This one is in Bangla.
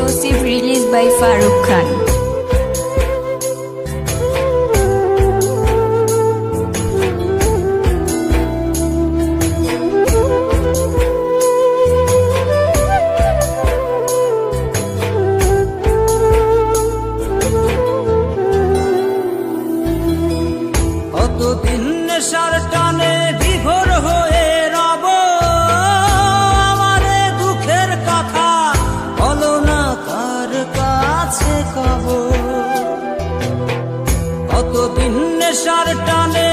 exclusive release by Farooq Khan. কতদিন নেশার টানে বিভোর হয়ে রব, আমারে দুঃখের কথা বলো না কার কাছে কব। কতদিন নেশার টানে